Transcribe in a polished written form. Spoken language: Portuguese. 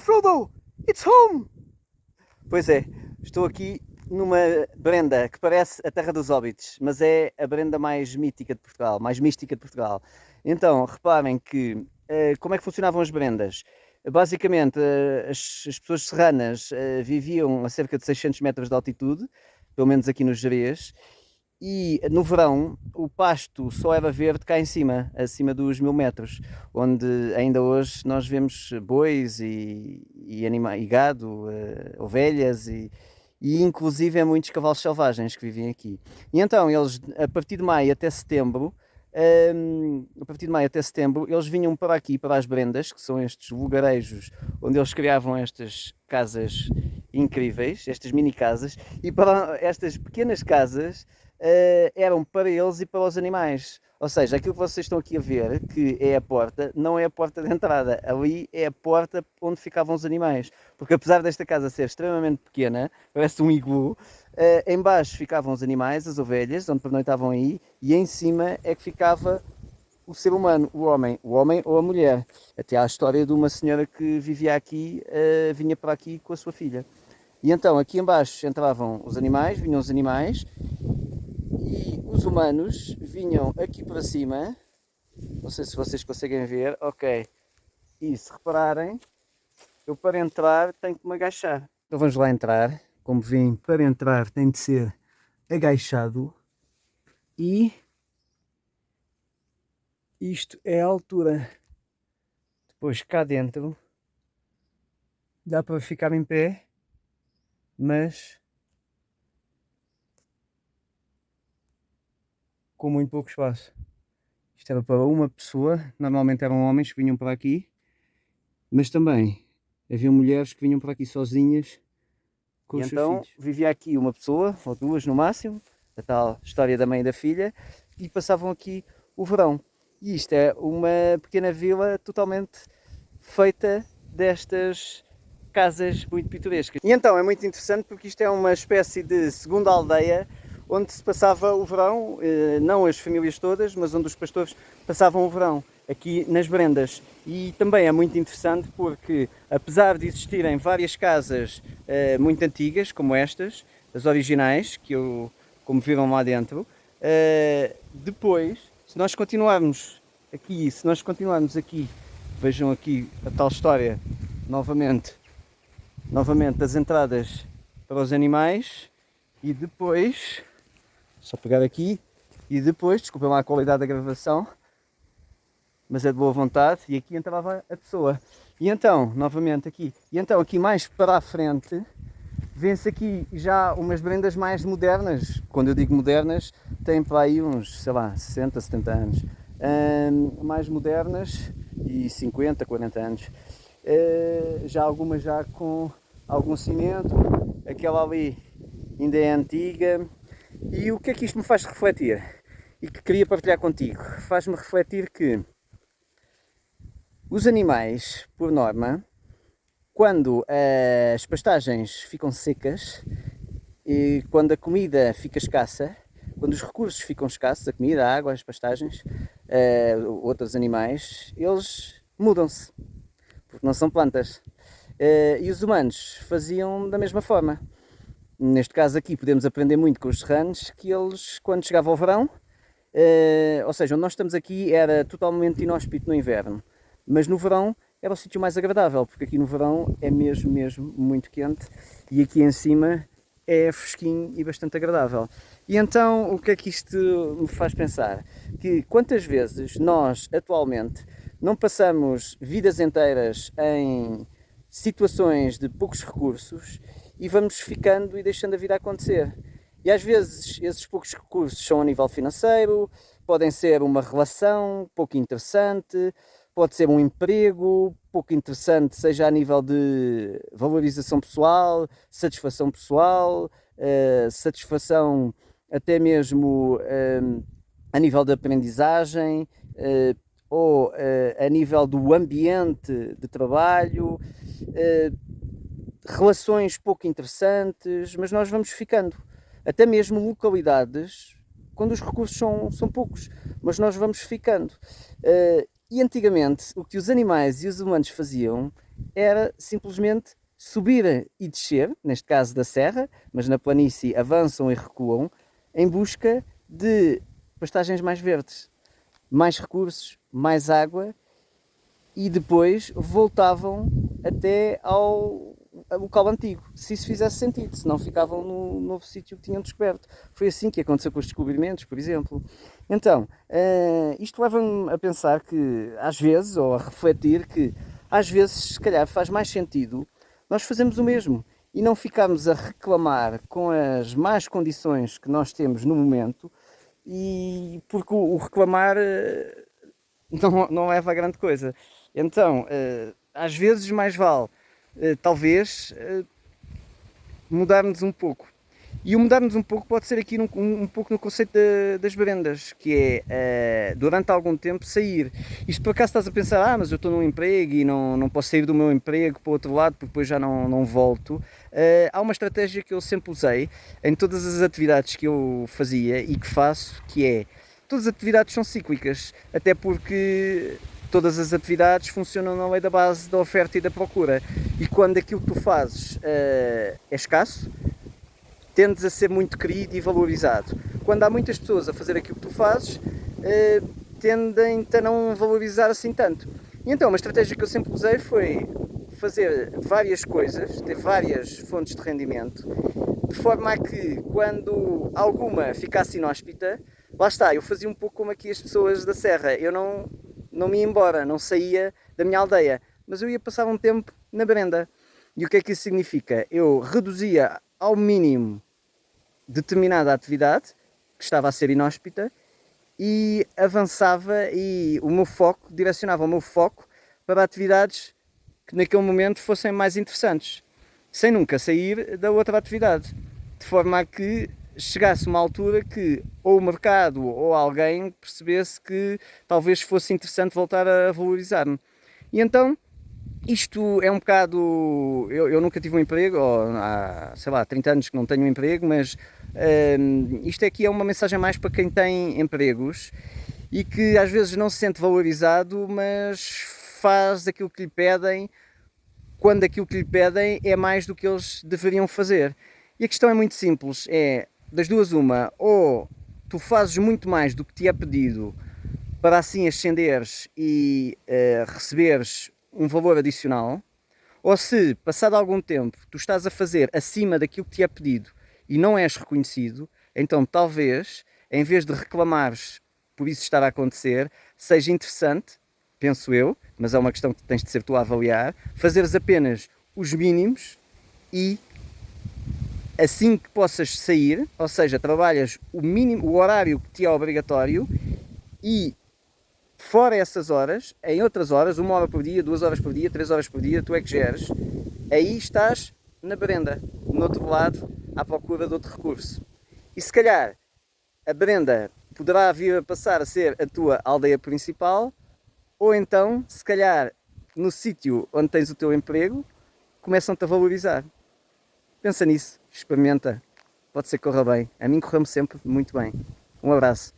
Frodo, it's home! Pois é, estou aqui numa Brenda que parece a Terra dos Hobbits, mas é a Brenda mais mítica de Portugal, mais mística de Portugal. Então, reparem que como é que funcionavam as Brendas? Basicamente, as pessoas serranas viviam a cerca de 600 metros de altitude, pelo menos aqui no Gerês, e no verão o pasto só era verde cá em cima, acima dos 1000 metros, onde ainda hoje nós vemos bois e gado, ovelhas e inclusive muitos cavalos selvagens que vivem aqui. E então eles, a partir de maio até setembro, eles vinham para aqui, para as Brendas, que são estes lugarejos onde eles criavam estas casas incríveis, estas mini casas, e para estas pequenas casas eram para eles e para os animais. Ou seja, aquilo que vocês estão aqui a ver, que é a porta, não é a porta de entrada. Ali é a porta onde ficavam os animais. Porque apesar desta casa ser extremamente pequena, parece um iglu, em baixo ficavam os animais, as ovelhas, onde pernoitavam aí, e em cima é que ficava o ser humano, o homem ou a mulher. Até há a história de uma senhora que vivia aqui, vinha para aqui com a sua filha. E então aqui em baixo entravam os animais, vinham os animais, e os humanos vinham aqui para cima. Não sei se vocês conseguem ver. Ok. E se repararem, eu para entrar tenho que me agachar. Então vamos lá entrar. Como veem, para entrar tem de ser agachado. E isto é a altura. Depois cá dentro dá para ficar em pé, mas com muito pouco espaço. Isto era para uma pessoa, normalmente eram homens que vinham para aqui, mas também havia mulheres que vinham para aqui sozinhas com os seus filhos. Então vivia aqui uma pessoa, ou duas no máximo, a tal história da mãe e da filha, e passavam aqui o verão. E isto é uma pequena vila totalmente feita destas casas muito pitorescas. E então é muito interessante porque isto é uma espécie de segunda aldeia onde se passava o verão, não as famílias todas, mas onde os pastores passavam o verão, aqui nas Brendas. E também é muito interessante porque, apesar de existirem várias casas muito antigas, como estas, as originais, como viram lá dentro, depois, se nós continuarmos aqui, vejam aqui a tal história, novamente das entradas para os animais, e depois, só pegar aqui, e depois, desculpem lá a qualidade da gravação, mas é de boa vontade, e aqui entrava a pessoa. E então, novamente aqui, mais para a frente, vê-se aqui já umas Brendas mais modernas. Quando eu digo modernas, têm para aí uns, sei lá, 60, 70 anos. Mais modernas, e 50, 40 anos. Já algumas já com algum cimento, aquela ali ainda é antiga. E o que é que isto me faz refletir? E que queria partilhar contigo? Faz-me refletir que os animais, por norma, quando as pastagens ficam secas e quando a comida fica escassa, quando os recursos ficam escassos, a comida, a água, as pastagens, outros animais, eles mudam-se, porque não são plantas. E os humanos faziam da mesma forma. Neste caso aqui podemos aprender muito com os serranos, que eles, quando chegava ao verão, ou seja, onde nós estamos aqui era totalmente inóspito no inverno, mas no verão era o sítio mais agradável, porque aqui no verão é mesmo muito quente e aqui em cima é fresquinho e bastante agradável. E então o que é que isto me faz pensar? Que quantas vezes nós atualmente não passamos vidas inteiras em situações de poucos recursos e vamos ficando e deixando a vida acontecer. E às vezes esses poucos recursos são a nível financeiro, podem ser uma relação pouco interessante, pode ser um emprego pouco interessante, seja a nível de valorização pessoal, satisfação pessoal, satisfação até mesmo a nível de aprendizagem, ou a nível do ambiente de trabalho, relações pouco interessantes, mas nós vamos ficando. Até mesmo localidades, quando os recursos são poucos, mas nós vamos ficando. E antigamente, o que os animais e os humanos faziam era simplesmente subir e descer, neste caso da serra, mas na planície avançam e recuam, em busca de pastagens mais verdes, mais recursos, mais água, e depois voltavam até ao local antigo, se isso fizesse sentido, se não ficavam no novo sítio que tinham descoberto. Foi assim que aconteceu com os descobrimentos, por exemplo. Então, isto leva-me a pensar que, às vezes, ou a refletir que, às vezes, se calhar faz mais sentido nós fazermos o mesmo e não ficarmos a reclamar com as más condições que nós temos no momento, e porque o reclamar não leva a grande coisa. Então, às vezes mais vale, talvez, mudarmos um pouco. E o mudarmos um pouco pode ser aqui um pouco no conceito das barendas, que é, durante algum tempo, sair. Isto por acaso estás a pensar, mas eu estou num emprego e não posso sair do meu emprego para o outro lado porque depois já não volto. Há uma estratégia que eu sempre usei em todas as atividades que eu fazia e que faço, que é, todas as atividades são cíclicas, até porque todas as atividades funcionam na lei da base da oferta e da procura. E quando aquilo que tu fazes é escasso, tendes a ser muito querido e valorizado. Quando há muitas pessoas a fazer aquilo que tu fazes, tendem a não valorizar assim tanto. E então, uma estratégia que eu sempre usei foi fazer várias coisas, ter várias fontes de rendimento, de forma a que, quando alguma ficasse inóspita, lá está, eu fazia um pouco como aqui as pessoas da Serra. Eu não me ia embora, não saía da minha aldeia, mas eu ia passar um tempo na berenda. E o que é que isso significa? Eu reduzia ao mínimo determinada atividade que estava a ser inóspita e avançava, e direcionava o meu foco para atividades que naquele momento fossem mais interessantes, sem nunca sair da outra atividade, de forma a que chegasse uma altura que ou o mercado ou alguém percebesse que talvez fosse interessante voltar a valorizar-me. E então isto é um bocado... Eu nunca tive um emprego, ou há, sei lá, 30 anos que não tenho um emprego, mas isto aqui é uma mensagem mais para quem tem empregos e que às vezes não se sente valorizado, mas faz aquilo que lhe pedem, quando aquilo que lhe pedem é mais do que eles deveriam fazer. E a questão é muito simples, é das duas uma, ou tu fazes muito mais do que te é pedido para assim ascenderes e receberes um valor adicional, ou se, passado algum tempo, tu estás a fazer acima daquilo que te é pedido e não és reconhecido, então talvez, em vez de reclamares por isso estar a acontecer, seja interessante, penso eu, mas é uma questão que tens de ser tu a avaliar, fazeres apenas os mínimos e assim que possas sair, ou seja, trabalhas o mínimo, o horário que te é obrigatório, e fora essas horas, em outras horas, 1 hora por dia, 2 horas por dia, 3 horas por dia, tu é que geres, aí estás na berenda, no outro lado, à procura de outro recurso. E se calhar a berenda poderá vir a passar a ser a tua aldeia principal, ou então, se calhar, no sítio onde tens o teu emprego, começam-te a valorizar. Pensa nisso, experimenta, pode ser que corra bem. A mim correu-me sempre muito bem. Um abraço.